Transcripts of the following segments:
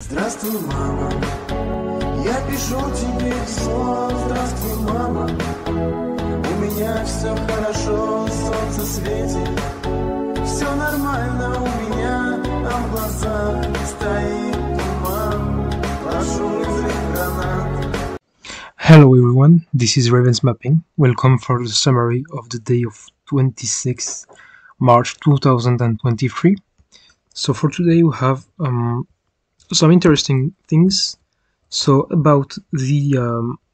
Здравствуй, мама, я пишу тебе письмо. Здравствуй, мама, у меня все хорошо, солнце светит, все нормально у меня, а в глазах стоит туман, прошу излить гранат. Hello everyone, this is Ravens Mapping. Welcome for the summary of the day of 26 March 2023. So for today we have some interesting things. So about the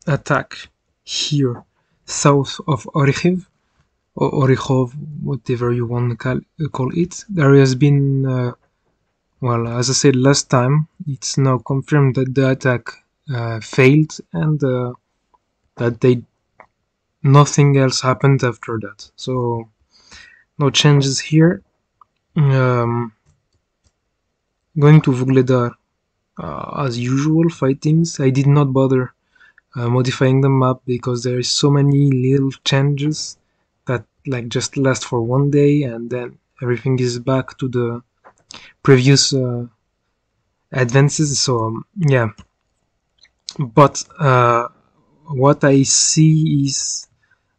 attack here south of Orikhiv, or Orikhov, whatever you want to call it. There has been, well, as I said last time, it's now confirmed that the attack failed and that nothing else happened after that. So no changes here. Going to Vugledar. As usual, fightings. I did not bother modifying the map because there is so many little changes that like just last for one day and then everything is back to the previous advances. So yeah, but what I see is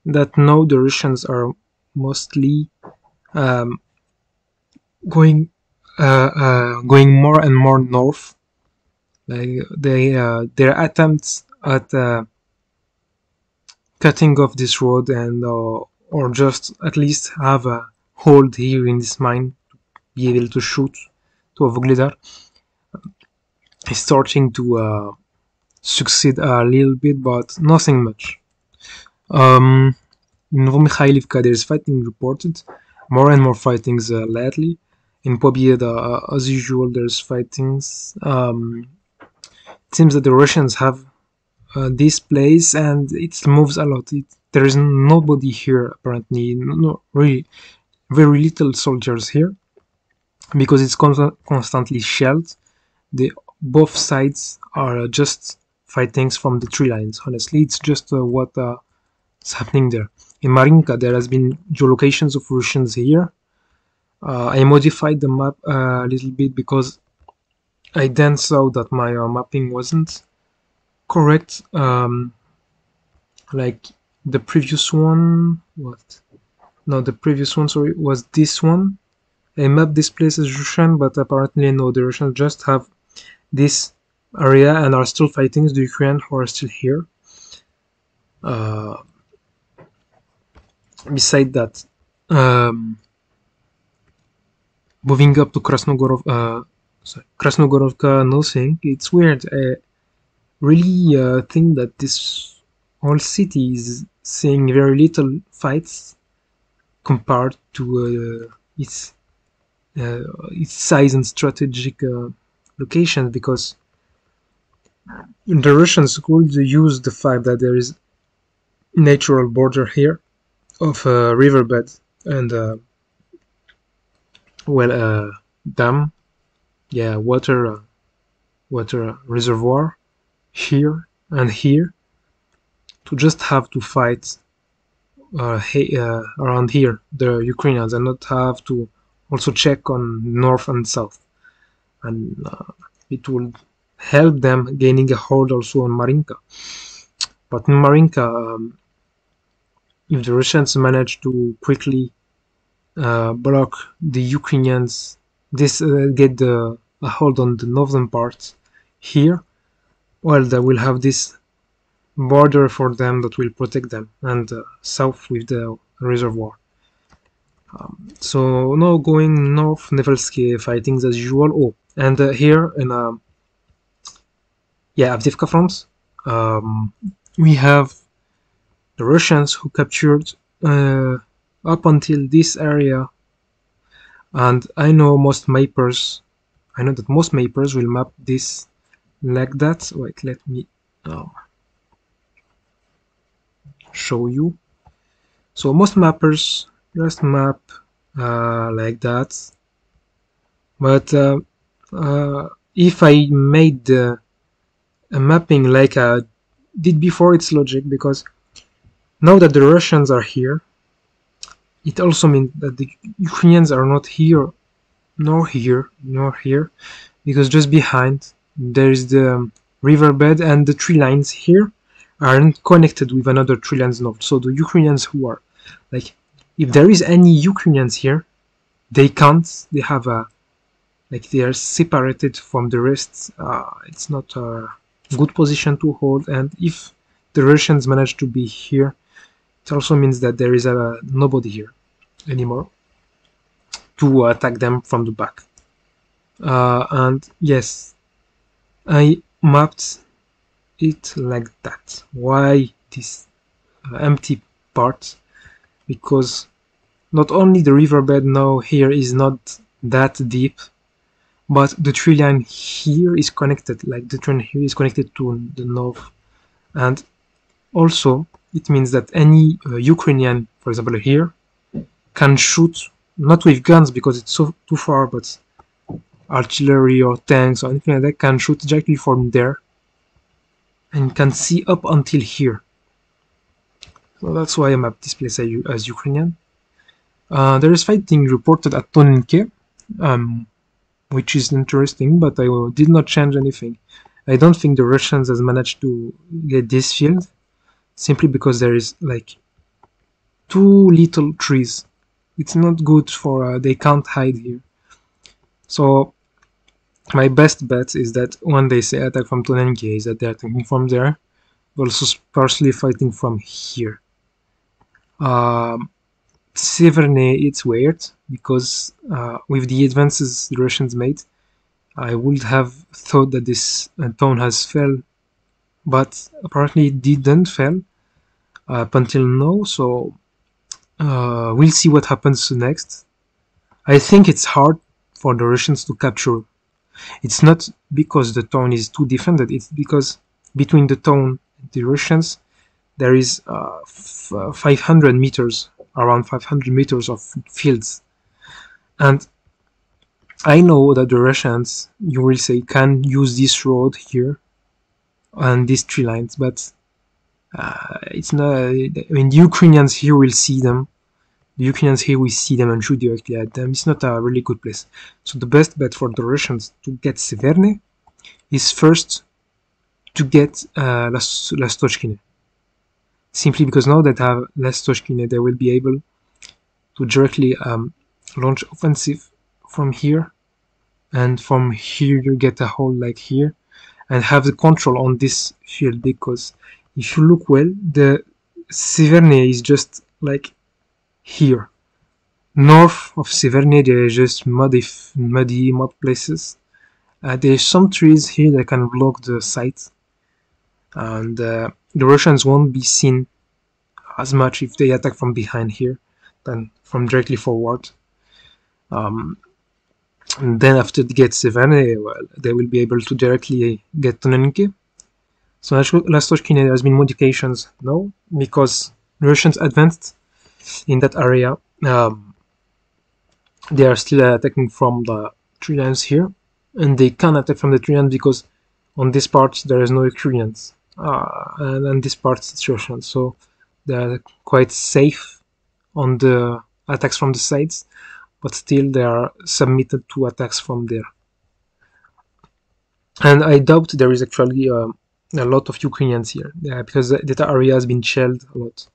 that now the Russians are mostly going more and more north. Like their attempts at cutting off this road and or just at least have a hold here in this mine to be able to shoot to Vugledar is starting to succeed a little bit, but nothing much. In Novomikhailivka there is fighting reported, more and more fightings lately. In Pobieda, as usual, there's fightings. It seems that the Russians have this place and it moves a lot. There is nobody here apparently, no, really very little soldiers here because it's constantly shelled. Both sides are just fightings from the tree lines. Honestly, it's just what's happening there. In Marinka, there has been geolocations of Russians here. I modified the map a little bit because I then saw that my mapping wasn't correct. Like the previous one, the previous one, sorry, was this one. I mapped this place as Russian, but apparently no, the Russians just have this area and are still fighting the Ukrainians who are still here. Beside that, moving up to Krasnogorovka, nothing. It's weird. I really think that this whole city is seeing very little fights compared to its size and strategic location, because the Russians could use the fact that there is natural border here of a riverbed and dam, yeah, water reservoir here and here, to just have to fight around here the Ukrainians and not have to also check on north and south, and it will help them gaining a hold also on Marinka. But in Marinka, if the Russians manage to quickly block the Ukrainians, get a hold on the northern part here, well, they will have this border for them that will protect them, and south with the reservoir. So now going north, Nevelsky fightings as usual. Oh, and here in AVDIEVKA front, we have the Russians who captured up until this area, and I know that most mappers will map this like that. Wait, let me show you. So most mappers just map like that, but if I made a mapping like I did before, it's logic, because now that the Russians are here, it also means that the Ukrainians are not here, nor here, because just behind there is the riverbed, and the tree lines here aren't connected with another tree lines node. So the Ukrainians who are like, if there is any Ukrainians here, they can't. They have a like they are separated from the rest. It's not a good position to hold, and if the Russians manage to be here, it also means that there is nobody here anymore to attack them from the back. And yes, I mapped it like that. Why this empty part? Because not only the riverbed now here is not that deep, but the tree line here is connected, like the tree here is connected to the north. And also it means that any Ukrainian, for example here, can shoot, not with guns because it's so too far, but artillery or tanks or anything like that, can shoot directly from there and can see up until here. So that's why I mapped this place as Ukrainian. There is fighting reported at Tonenke, which is interesting, but I did not change anything. I don't think the Russians has managed to get this field, simply because there is like too little trees. It's not good for, they can't hide here. So my best bet is that when they say attack from Tonenke, is that they're attacking from there, but also partially fighting from here. Severne, it's weird, because with the advances the Russians made, I would have thought that this town has fell, but apparently it didn't fall up until now, so we'll see what happens next. I think it's hard for the Russians to capture. It's not because the town is too defended, it's because between the town and the Russians there is 500 meters, around 500 meters of fields. And I know that the Russians, you will say, can use this road here and these tree lines, but it's not. I mean, the Ukrainians here will see them. The Ukrainians here will see them and shoot directly at them. It's not a really good place. So the best bet for the Russians to get Severne is first to get Lastochkine. Simply because now that they have Lastochkine, they will be able to directly launch offensive from here, and from here you get a hole like here, and have the control on this field. Because if you look well, the Severne is just like here. North of Severne there is just mud places. There's some trees here that can block the sight, and the Russians won't be seen as much if they attack from behind here than from directly forward. And then after they get Severne, well, they will be able to directly get Tonenke. So Lastochkine, there has been modifications now, because the Russians advanced in that area. They are still attacking from the tree lines here, and they can attack from the tree lines because on this part there is no Ukrainians, and on this part it's Russians, so they are quite safe on the attacks from the sides, but still they are submitted to attacks from there. And I doubt there is actually a lot of Ukrainians here, because that area has been shelled a lot.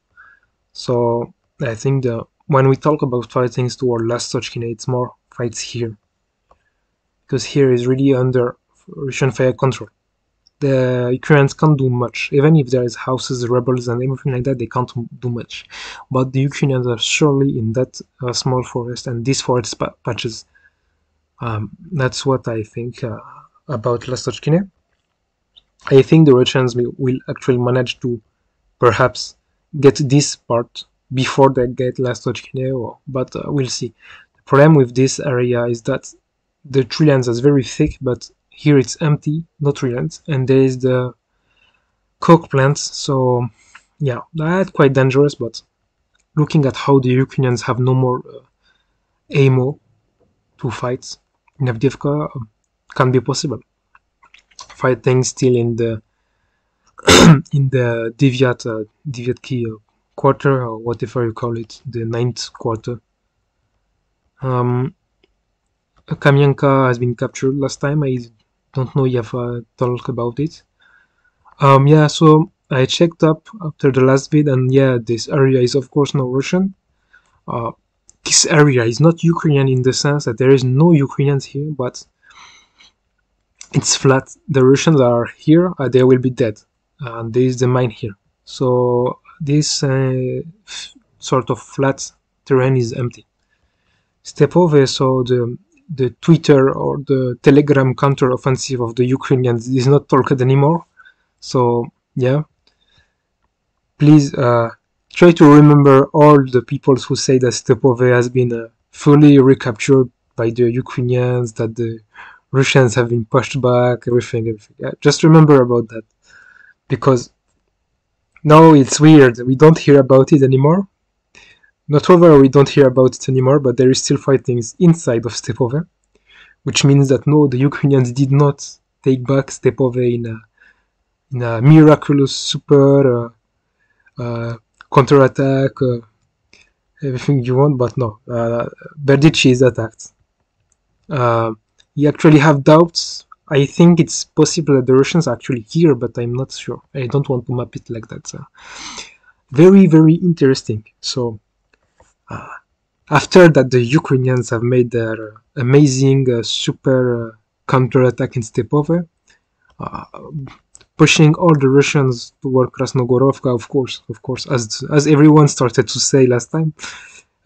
So I think when we talk about fighting toward Lastochkine, it's more fights here, because here is really under Russian fire control. The Ukrainians can't do much, even if there is houses, rebels and everything like that, they can't do much. But the Ukrainians are surely in that small forest, and these forest patches. That's what I think about Lastochkine. I think the Russians will actually manage to perhaps get this part before they get Lastochkine, but we'll see. The problem with this area is that the tree lands is very thick, but here it's empty, no tree lands, and there is the coke plants, so yeah, that's quite dangerous. But looking at how the Ukrainians have no more ammo to fight in AVDIEVKA, can be possible. Fighting still in the in the Deviatki quarter, or whatever you call it, the 9th quarter. Kamianka has been captured last time. I don't know if I talk about it. Yeah, so I checked up after the last vid, and yeah, this area is of course no Russian. This area is not Ukrainian in the sense that there is no Ukrainians here, but it's flat. The Russians are here, they will be dead. And there is the mine here. So this sort of flat terrain is empty. Stepove, so the Twitter or the Telegram counter-offensive of the Ukrainians is not talked anymore. So yeah, please try to remember all the people who say that Stepove has been fully recaptured by the Ukrainians, that the Russians have been pushed back, everything. Yeah, just remember about that, because now it's weird. We don't hear about it anymore. Not over, we don't hear about it anymore, but there is still fighting inside of Stepove, which means that no, the Ukrainians did not take back Stepove in a miraculous super counterattack, everything you want, but no, Berdichi is attacked. You actually have doubts. I think it's possible that the Russians are actually here, but I'm not sure. I don't want to map it like that. So. Very, very interesting. So after that, the Ukrainians have made their amazing super counterattack in Stepove, pushing all the Russians toward Krasnogorovka, of course, as everyone started to say last time.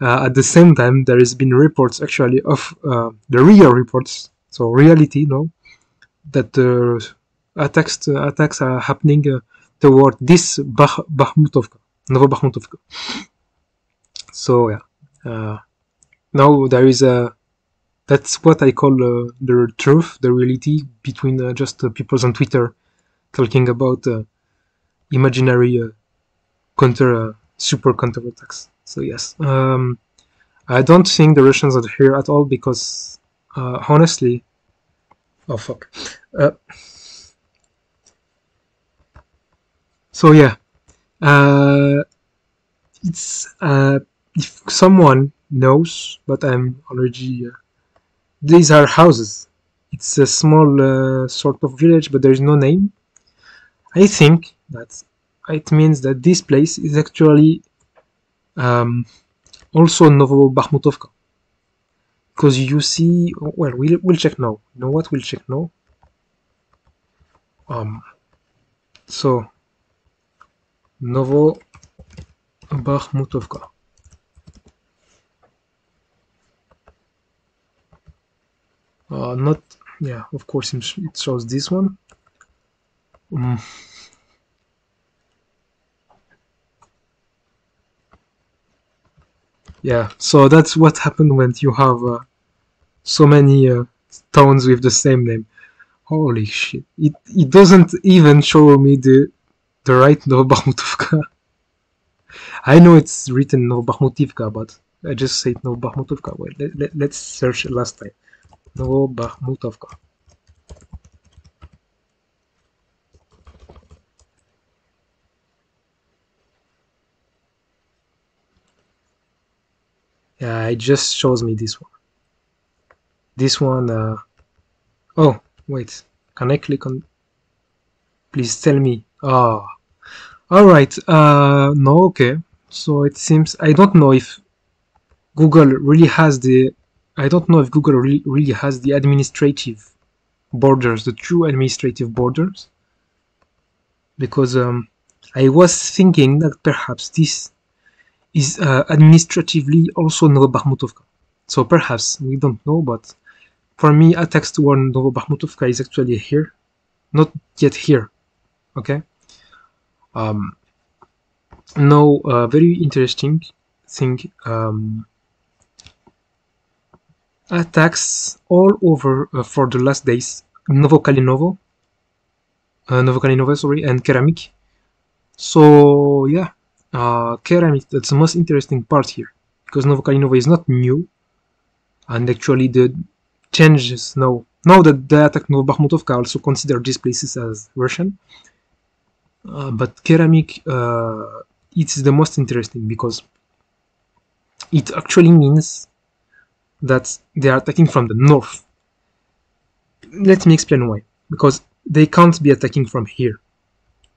At the same time, there has been reports actually of the real reports, so reality, no, that the attacks are happening toward this Bakhmutovka, Novobakhmutovka. So yeah, now there is that's what I call the truth, the reality between just people on Twitter talking about imaginary super counterattacks. So yes, I don't think the Russians are here at all, because honestly, oh fuck. So yeah, it's if someone knows, but I'm already. These are houses. It's a small sort of village, but there is no name. I think that it means that this place is actually also Novobakhmutovka, because you see. Well, we'll check now. You know what? We'll check now. So Novobakhmutovka. Not, yeah, of course it shows this one. Yeah, so that's what happened when you have so many towns with the same name. Holy shit! It doesn't even show me the right Novobakhmutovka. I know it's written Novobakhmutivka, but I just say Novobakhmutovka. Well, let's search last time. Novobakhmutovka. Yeah, it just shows me this one. This one. Oh, wait. Can I click on? Please tell me. Ah. Alright. No, okay. So it seems. I don't know if Google really has the. I don't know if Google really has the administrative borders, the true administrative borders. Because I was thinking that perhaps this is administratively also Novobakhmutovka. So perhaps, we don't know, but for me, attacks toward Novobakhmutovka is actually here, not yet here. Okay. Now, very interesting thing. Attacks all over for the last days. Novokalinovo, sorry, and Keramik. So yeah, Keramik, that's the most interesting part here, because Novokalinovo is not new, and actually the changes now that the attack Novobakhmutovka also consider these places as Russian. But Keramik, it's the most interesting because it actually means that they are attacking from the north. Let me explain why. because they can't be attacking from here.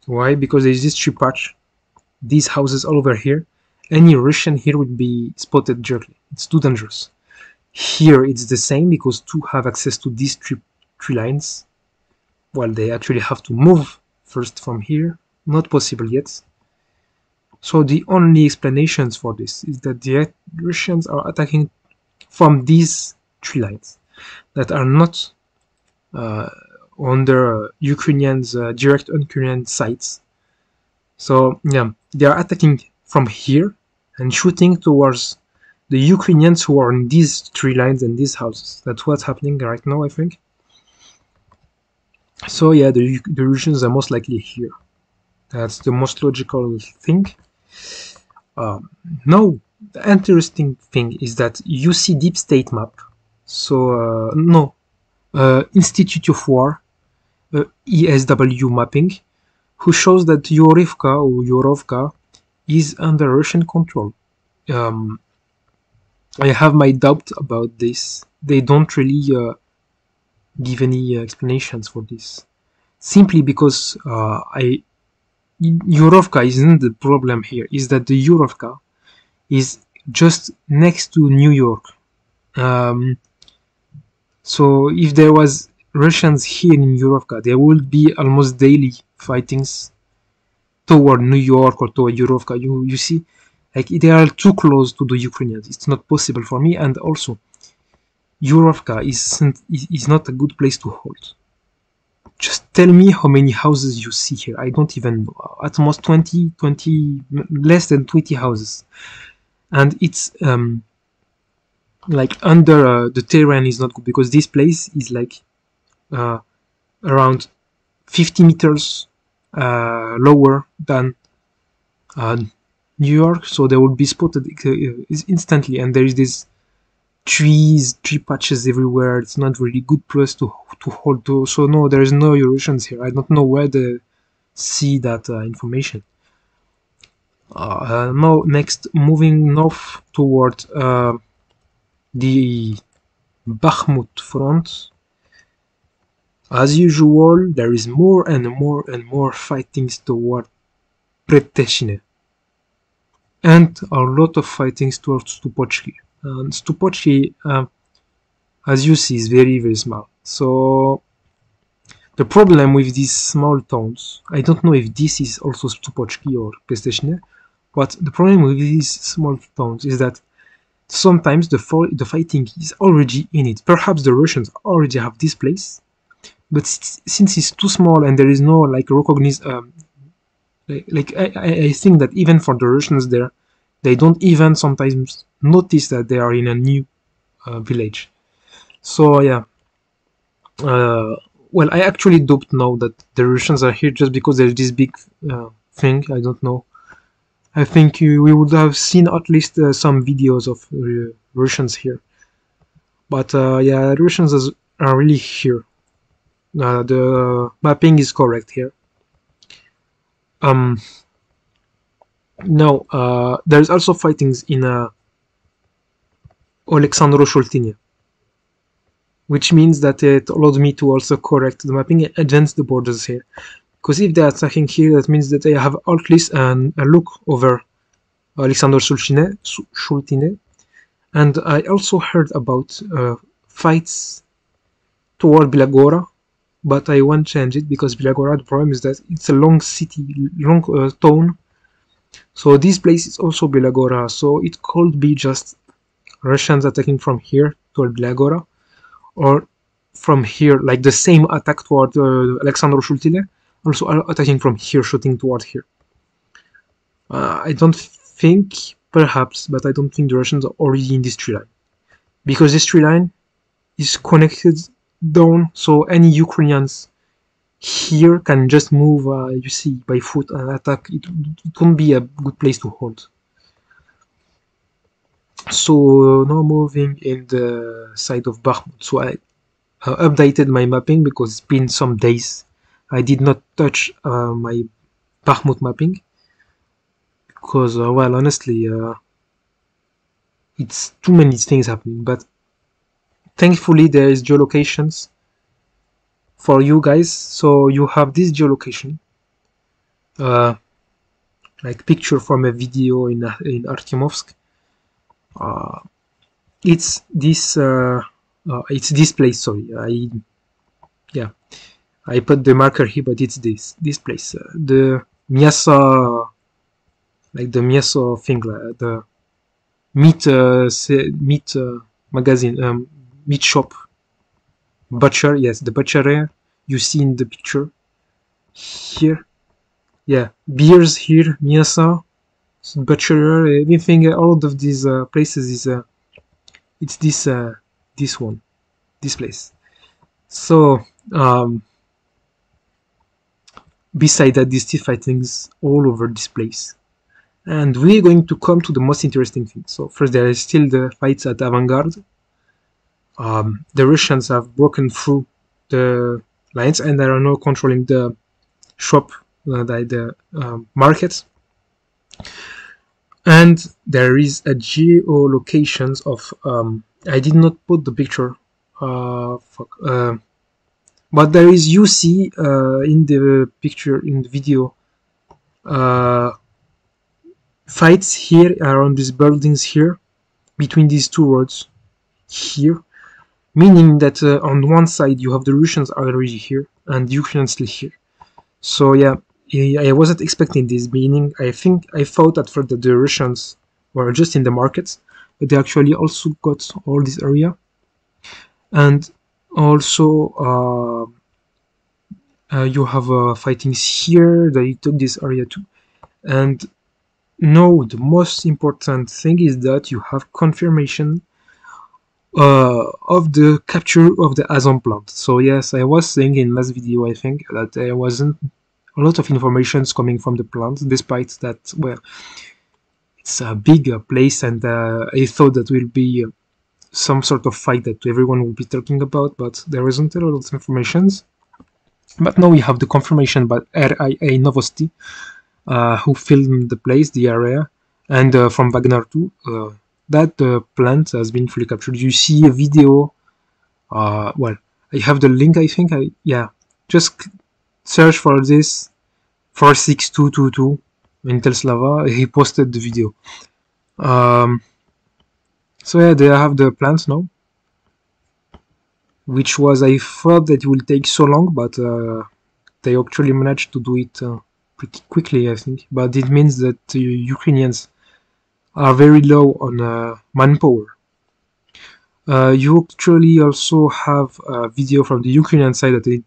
Why? Because there's this tree patch, these houses all over here. Any Russian here would be spotted directly. It's too dangerous. Here it's the same, because to have access to these tree lines, well, they actually have to move first from here. Not possible yet. So the only explanations for this is that the Russians are attacking from these tree lines that are not under Ukrainians' direct Ukrainian sites. So yeah, they are attacking from here and shooting towards the Ukrainians who are in these tree lines and these houses. That's what's happening right now, I think. So yeah, the Russians are most likely here. That's the most logical thing. Now, the interesting thing is that you see deep state map. So Institute of War, ESW mapping, who shows that Yorovka is under Russian control. I have my doubt about this. They don't really give any explanations for this. Simply because Yorovka isn't the problem here. Is that the Yorovka is just next to New York. So if there was Russians here in Yorovka, there would be almost daily fightings toward New York or toward Yorovka. You see, like, they are too close to the Ukrainians. It's not possible for me. And also, Yorovka is not a good place to hold. Just tell me how many houses you see here. I don't even know. At most 20, less than 20 houses. And it's like under the terrain is not good, because this place is like around 50 meters lower than New York, so they will be spotted instantly. And there is this tree patches everywhere. It's not really good place to hold to. So no, there is no Russians here. I don't know where they see that information. Now, next, moving north toward the Bakhmut front. As usual, there is more and more fightings toward Preteshine, and a lot of fightings towards Stupochki. And Stupochki, as you see, is very small. So the problem with these small towns, I don't know if this is also Stupochki or Preteshine, but the problem with these small towns is that sometimes the fighting is already in it. Perhaps the Russians already have this place, but since it's too small and there is no like recognized, I think that even for the Russians there, they don't even sometimes notice that they are in a new village. So yeah, well, I actually don't know that the Russians are here just because there's this big thing. I don't know. I think we would have seen at least some videos of Russians here. But yeah, Russians are really here. The mapping is correct here. Now, there's also fightings in Oleksandro-Shultine, which means that it allowed me to also correct the mapping and advance the borders here. Because if they are attacking here, that means that they have at least a look over Oleksandro-Shultine. And I also heard about fights toward Bilagora, but I won't change it because Bilagora, the problem is that it's a long city, long town. So this place is also Bilagora, so it could be just Russians attacking from here toward Bilagora, or from here, like the same attack toward Oleksandro-Shultine, also attacking from here, shooting toward here. I don't think, perhaps, but I don't think the Russians are already in this tree line, because this tree line is connected down, so any Ukrainians here can just move, you see, by foot and attack. It won't be a good place to hold. So now moving in the side of Bakhmut. So I updated my mapping because it's been some days. I did not touch my Bakhmut mapping because, well, honestly, it's too many things happening. But thankfully, there is geolocations for you guys. So you have this geolocation, like picture from a video in Artyomovsk. It's this place. Sorry, I put the marker here, but it's this place, the mięso, like the mięso thing, the meat magazine, meat shop, butcher. Yes, the butcher you see in the picture here. Yeah, beers here, mięso, butcher, everything. All of these places is it's this one, this place. So beside that, these still fightings all over this place, and we're going to come to the most interesting thing. So first, there is still the fights at Avant-Garde. The Russians have broken through the lines and they are now controlling the shop, the market. And there is a geolocations of I did not put the picture, but there is, you see in the picture, in the video, fights here around these buildings here, between these two roads here, meaning that on one side you have the Russians already here and the Ukrainians still here. So yeah, I wasn't expecting this, meaning I thought at first that the Russians were just in the markets, but they actually also got all this area. And also you have fightings here, they took this area too. And no, the most important thing is that you have confirmation of the capture of the AZOM plant. So yes, I was saying in last video, I think, that there wasn't a lot of information coming from the plant, despite that, well, it's a big place, and I thought that will be some sort of fight that everyone will be talking about, but there isn't a lot of information. But now we have the confirmation by RIA Novosti, who filmed the place, the area, and from Wagner too, that the plant has been fully captured. You see a video, well, I have the link, I think, yeah, just search for this, 46222, Intel Slava, he posted the video. So yeah, they have the plants now, which was, I thought that it will take so long, but they actually managed to do it pretty quickly, I think. But it means that the Ukrainians are very low on manpower. You actually also have a video from the Ukrainian side that they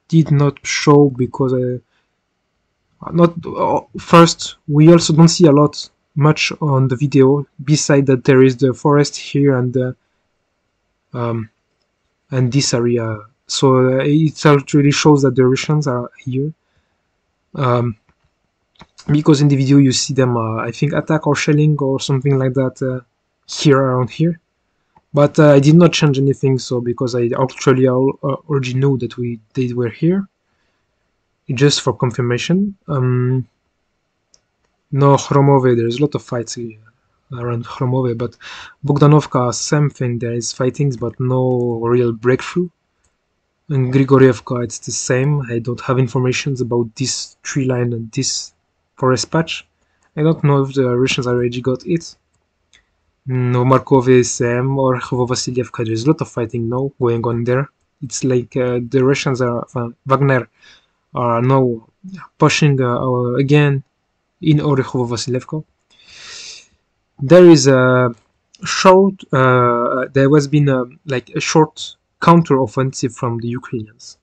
did not show because first, we also don't see a lot much on the video, beside that there is the forest here and this area. So it actually shows that the Russians are here, because in the video you see them I think attack or shelling or something like that here, around here. But I did not change anything, so because I actually already know that they were here, just for confirmation. No, Chromove, there's a lot of fights around Chromove, but Bogdanovka, same thing, there is fightings, but no real breakthrough. And Grigorievka, it's the same. I don't have information about this tree line and this forest patch. I don't know if the Russians already got it. No, Markove, same, or Vasilyevka, there's a lot of fighting now going on there. It's like the Russians Wagner are now pushing again in Orekhovo-Vasilyevka. There is a short, there has been like a short counter-offensive from the Ukrainians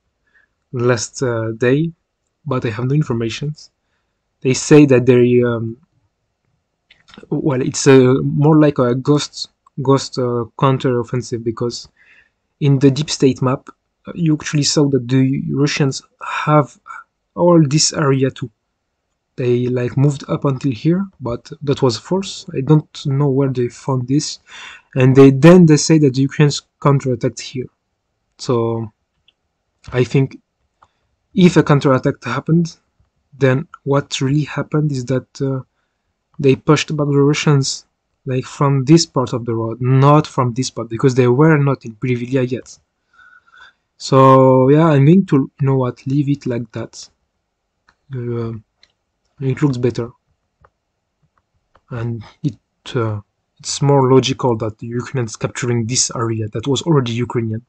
last day, but I have no information. They say that they, well, it's more like a ghost counter-offensive, because in the deep state map, you actually saw that the Russians have all this area too. They like moved up until here, but that was false. I don't know where they found this. And then they say that the Ukrainians counterattacked here. So I think if a counterattack happened, then what really happened is that they pushed back the Russians like from this part of the road, not from this part, because they were not in Privilia yet. So yeah, I'm going to, you know what, leave it like that. It looks better, and it's more logical that the Ukrainians capturing this area that was already Ukrainian.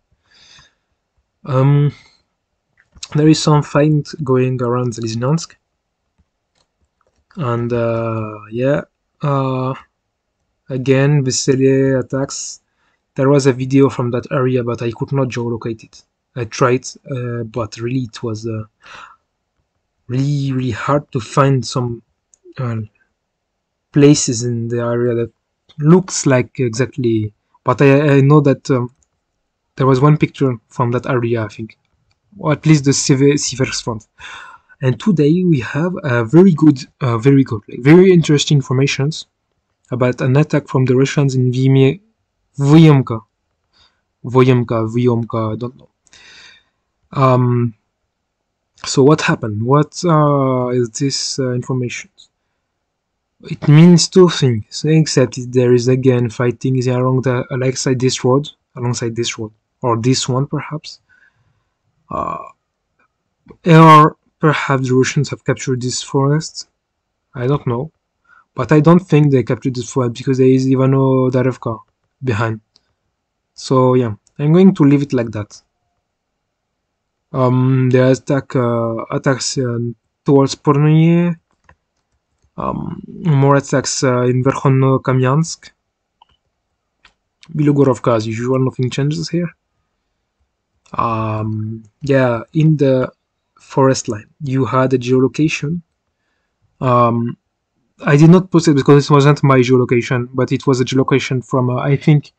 There is some fight going around Zaliznyansk, and yeah, again Veselier attacks. There was a video from that area, but I could not geolocate it. I tried, but really it was really hard to find some places in the area that looks like exactly. But I know that there was one picture from that area, I think, or at least the Sievers front. And today we have a very very interesting informations about an attack from the Russians in Vyomka, I don't know. So what happened? What is this information? It means two things, except there is again fighting alongside this road, or this one perhaps. Or perhaps the Russians have captured this forest. I don't know. But I don't think they captured this forest because there is AVDIEVKA behind. So yeah, I'm going to leave it like that. The attacks towards Pornoye, more attacks in Verkhovno-Kamyansk. Bilogorovka as usual, nothing changes here. Yeah, in the forest line you had a geolocation. I did not put it because it wasn't my geolocation, but it was a geolocation from I think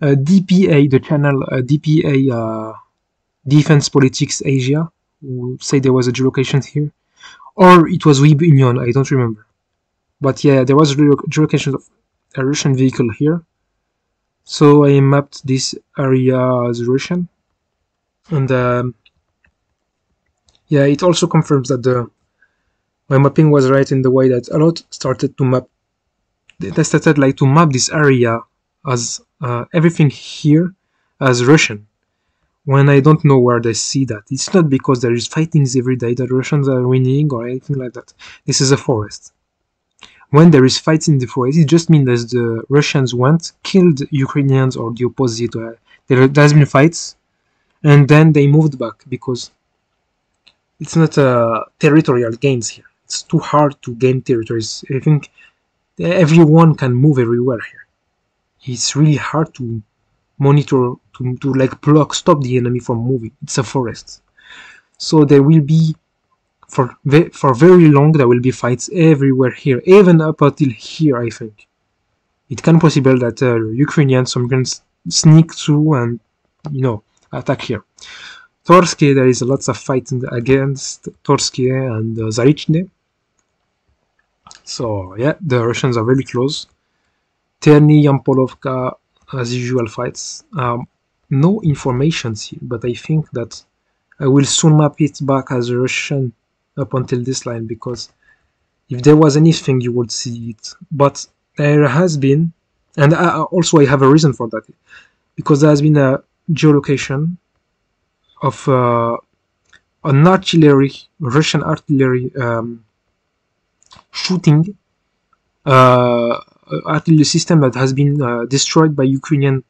DPA, the channel DPA Defense Politics Asia, who say there was a geolocation here, or it was Web Union, I don't remember. But yeah, there was a geolocation of a Russian vehicle here. So I mapped this area as Russian, and yeah, it also confirms that my mapping was right in the way that a lot started to map. They started like to map this area as everything here as Russian, when I don't know where they see that. It's not because there is fightings every day that Russians are winning or anything like that. This is a forest. When there is fights in the forest, it just means that the Russians went, killed Ukrainians or the opposite. There has been fights, and then they moved back because it's not territorial gains here. It's too hard to gain territories. I think everyone can move everywhere here. It's really hard to monitor, to like stop the enemy from moving. It's a forest. So there will be, for very long, there will be fights everywhere here, even up until here, I think. It can possible that Ukrainians can sneak through and, you know, attack here. Torske, there is lots of fighting against Torske and Zarichne. So yeah, the Russians are very close. Terny, Yampolovka, as usual fights. No informations here, but I think that I will soon map it back as Russian up until this line, because if there was anything you would see it. But there has been, and also I have a reason for that, because there has been a geolocation of an artillery, Russian artillery shooting artillery system that has been destroyed by Ukrainian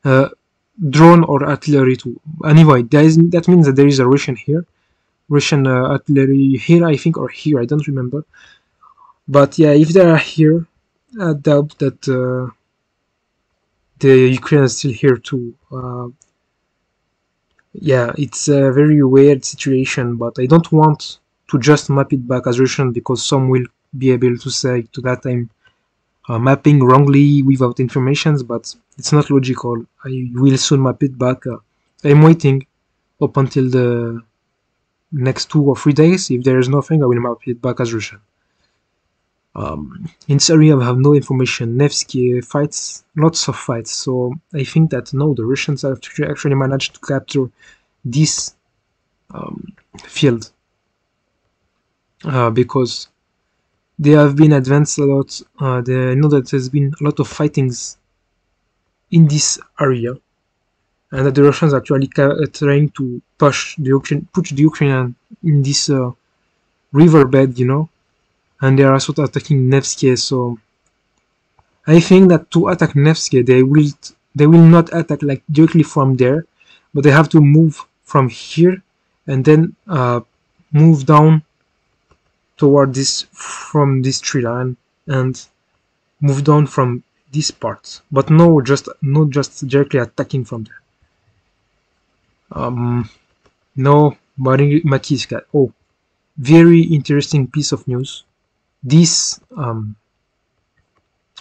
drone or artillery too. Anyway, that means that there is a Russian artillery here, I think, or here, I don't remember. But yeah, if they are here, I doubt that the Ukraine is still here too. Yeah, it's a very weird situation, but I don't want to just map it back as Russian, because some will be able to say to that I'm mapping wrongly without informations, but it's not logical. I will soon map it back. I'm waiting up until the next 2 or 3 days. If there is nothing, I will map it back as Russian. In this area, I have no information. Nevsky fights, lots of fights. So I think that no, the Russians have actually managed to capture this field because they have been advanced a lot. I know that there's been a lot of fightings in this area. and that the Russians are actually trying to push the Ukrainian in this riverbed, you know, and they are also attacking Nevsky. So I think that to attack Nevsky, they will not attack like directly from there, but they have to move from here and then move down toward this from this tree line and move down from this part, but not just directly attacking from there. No, Makiivka. Oh, very interesting piece of news. This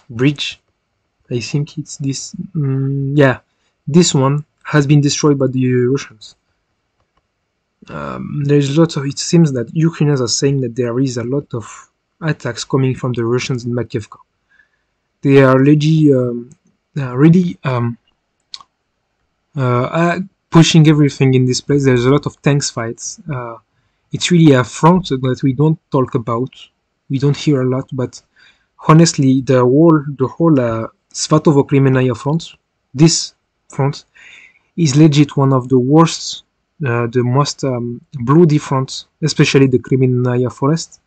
bridge, I think it's this. Yeah, this one has been destroyed by the Russians. There's lots of. It seems that Ukrainians are saying that there is a lot of attacks coming from the Russians in Makiivka. They are really pushing everything in this place. There's a lot of tanks fights. It's really a front that we don't talk about. We don't hear a lot, but honestly, the whole Svatovo-Kremenaya front, this front, is legit one of the worst, the most bloody fronts, especially the Kremenaya forest.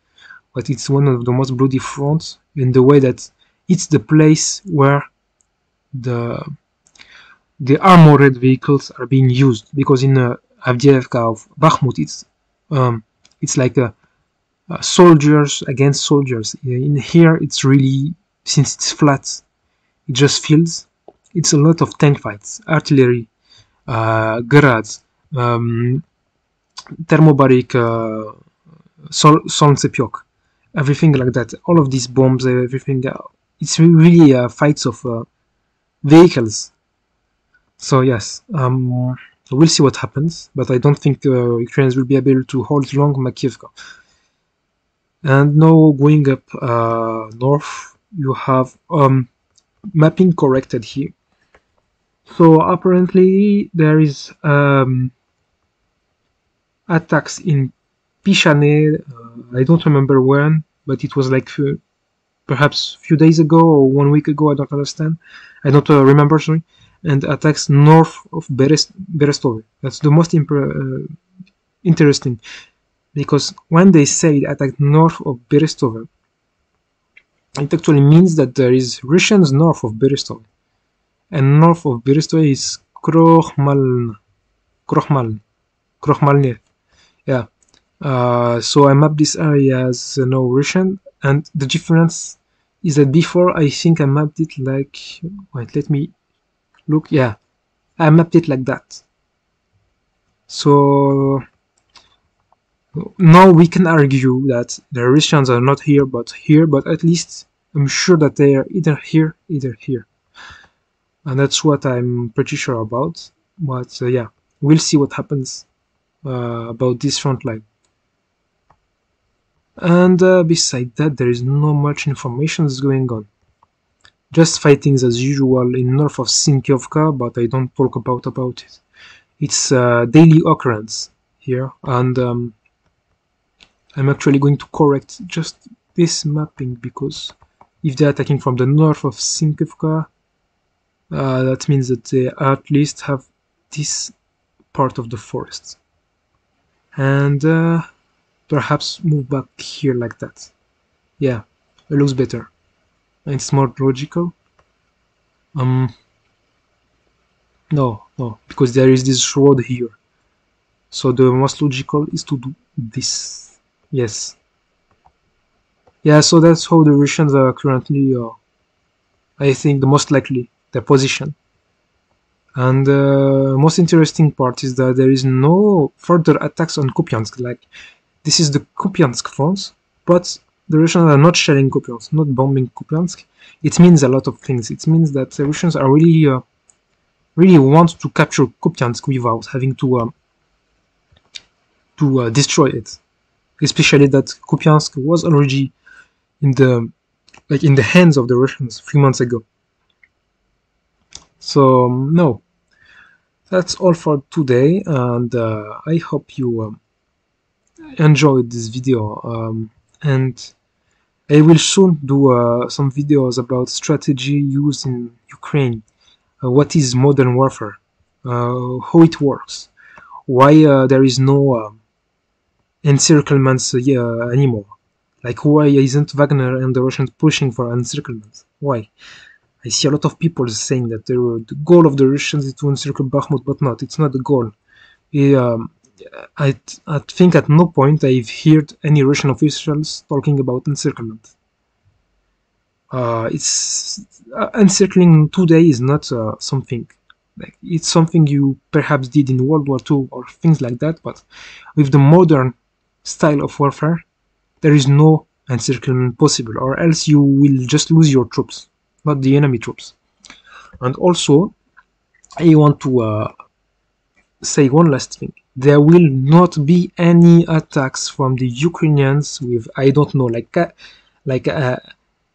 But it's one of the most bloody fronts in the way that it's the place where the armored vehicles are being used, because in AVDIEVKA of Bakhmut, it's like soldiers against soldiers. In here, it's really, since it's flat, it just fields. It's a lot of tank fights, artillery, grads, thermobaric, solncepiok, everything like that. All of these bombs, everything. It's really fights of vehicles. So yes, we'll see what happens, but I don't think Ukrainians will be able to hold long Makiivka. And now going up north, you have mapping corrected here. So apparently there is attacks in Pishane. I don't remember when, but it was like perhaps a few days ago or 1 week ago. I don't understand. I don't remember. Sorry. And attacks north of Berestove. That's the most interesting, because when they say attack north of Berestove, it actually means that there is Russians north of Berestove, and north of Berestove is Krokhmalny. Yeah. So I mapped this area as no Russian, and the difference is that before I think I mapped it like, wait, let me look. Yeah, I mapped it like that. So now we can argue that the Russians are not here but here, but at least I'm sure that they are either here, either here. And that's what I'm pretty sure about. But yeah, we'll see what happens about this front line. And beside that, there is not much information that's going on. Just fightings as usual in north of Sinkiovka, but I don't talk about it. It's daily occurrence here, and I'm actually going to correct just this mapping, because if they're attacking from the north of Sinkiovka, that means that they at least have this part of the forest. And perhaps move back here like that. Yeah, it looks better. It's more logical. No, because there is this road here. So the most logical is to do this. Yes. Yeah, so that's how the Russians are currently, I think, the most likely, their position. And the most interesting part is that there is no further attacks on Kupiansk. Like, this is the Kupiansk front, but the Russians are not shelling Kupiansk, not bombing Kupiansk. It means a lot of things. It means that the Russians are really want to capture Kupiansk without having to destroy it. Especially that Kupiansk was already in the hands of the Russians 3 months ago. So no, that's all for today, and I hope you enjoyed this video, and I will soon do some videos about strategy used in Ukraine. What is modern warfare? how it works, why there is no encirclements anymore. Like, why isn't Wagner and the Russians pushing for encirclement? Why? I see a lot of people saying that the goal of the Russians is to encircle Bakhmut, but not. It's not the goal. I think at no point I've heard any Russian officials talking about encirclement. Encircling today is not something. Like, it's something you perhaps did in World War II or things like that, but with the modern style of warfare, there is no encirclement possible, or else you will just lose your troops, not the enemy troops. And also, I want to say one last thing. There will not be any attacks from the Ukrainians with, I don't know, like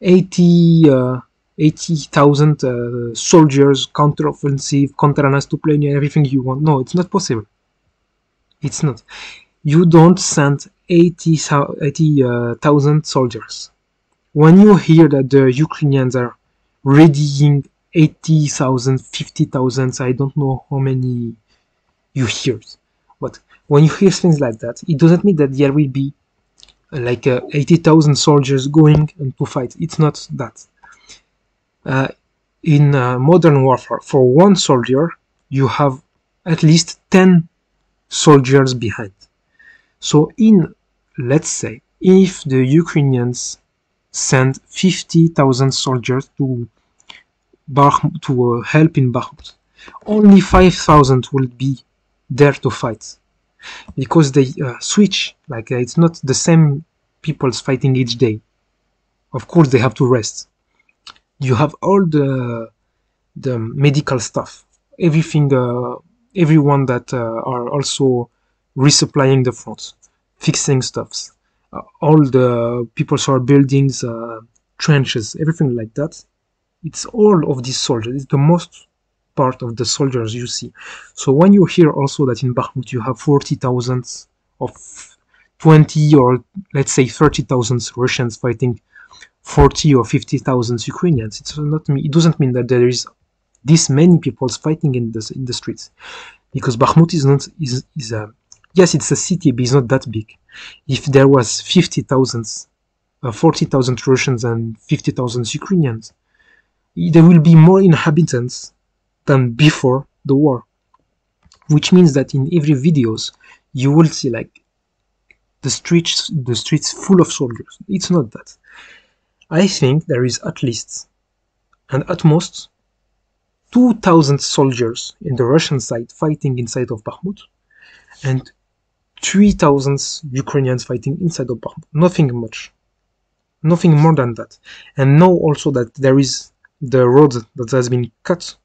80,000 soldiers, counter-offensive, counter-Nastупление, everything you want. No, it's not possible. It's not. You don't send 80,000 soldiers. When you hear that the Ukrainians are readying 80,000, 50,000, I don't know how many you hear. But when you hear things like that, it doesn't mean that there will be like 80,000 soldiers going to fight. It's not that. In modern warfare, for one soldier, you have at least 10 soldiers behind. So let's say, if the Ukrainians send 50,000 soldiers to Bakhmut, to help in Bakhmut, only 5,000 will be there to fight, because they switch. Like, it's not the same people's fighting each day. Of course, they have to rest. You have all the medical stuff, everything, everyone that are also resupplying the front, fixing stuffs, all the people who are building trenches, everything like that. It's all of these soldiers. It's the most part of the soldiers you see. So when you hear also that in Bakhmut you have 40,000 of 20 or let's say 30,000 Russians fighting 40 or 50,000 Ukrainians, it doesn't mean that there is this many people fighting in the streets, because Bakhmut yes, it's a city, but it's not that big. If there was 40,000 Russians and 50,000 Ukrainians, there will be more inhabitants than before the war, which means that in every videos you will see like the streets full of soldiers. It's not that. I think there is at least and at most 2,000 soldiers in the Russian side fighting inside of Bakhmut, and 3,000 Ukrainians fighting inside of Bakhmut. Nothing much, nothing more than that. And know also that there is the road that has been cut.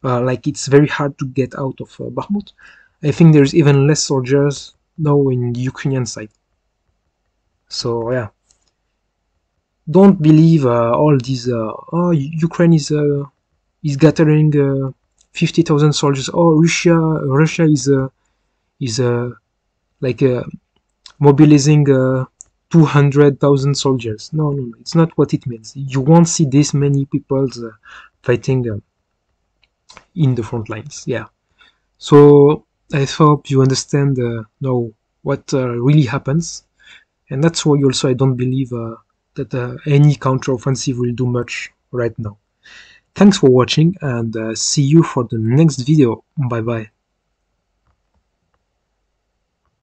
Like, it's very hard to get out of Bakhmut. I think there's even less soldiers now in the Ukrainian side. So yeah, don't believe all these. Ukraine is gathering 50,000 soldiers. Oh, Russia is like mobilizing 200,000 soldiers. No, it's not what it means. You won't see this many people fighting in the front lines. Yeah. So I hope you understand now what really happens, and that's why also I don't believe that any counter-offensive will do much right now. Thanks for watching, and see you for the next video. Bye bye.